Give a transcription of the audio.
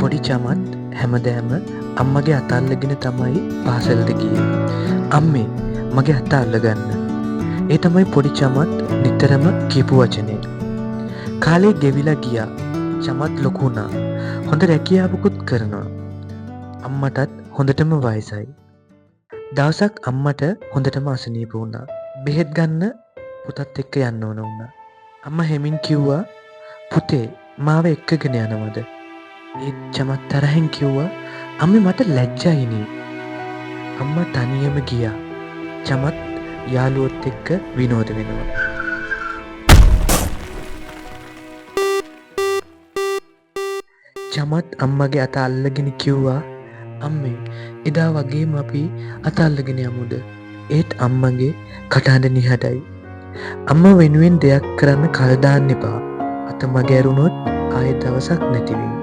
පොඩි චමත් හැමදාම අම්මගේ අත අල්ලගෙන තමයි පාසලට ගියේ. අම්මේ මගේ අත අල්ලගන්න. ඒ තමයි පොඩි චමත් නිතරම කියපු වචනේ. කාලේ ගෙවිලා ගියා. චමත් ලොකු වුණා. හොඳ රැකියාවකුත් කරනවා. අම්මටත් හොඳටම වයසයි. දවසක් අම්මට හොඳටම අසනීප වුණා. බෙහෙත් ගන්න පුතත් එක්ක යන්න ඕන වුණා. අම්මා හෙමින් කිව්වා පුතේ මාව එක්කගෙන යනවද? ඒත් චමත් තරහෙන් කිව්වා අම්මේ මට ලැජ්ජයිනේ. අම්මා තනියම ගියා. චමත් යාළුවොත් එක්ක විනෝද වෙනවා. චමත් අම්මගේ අත අල්ලගෙන කිව්වා අම්මේ එදා වගේම අපි අත අල්ලගෙන යමුද? ඒත් අම්මගේ කටහඬ නිහඬයි. අම්මා වෙනුවෙන් දෙයක් කරන්න කල් දාන්න එපා. අත මග ඇරුණොත් ආයෙ දවසක් නැති වෙයි.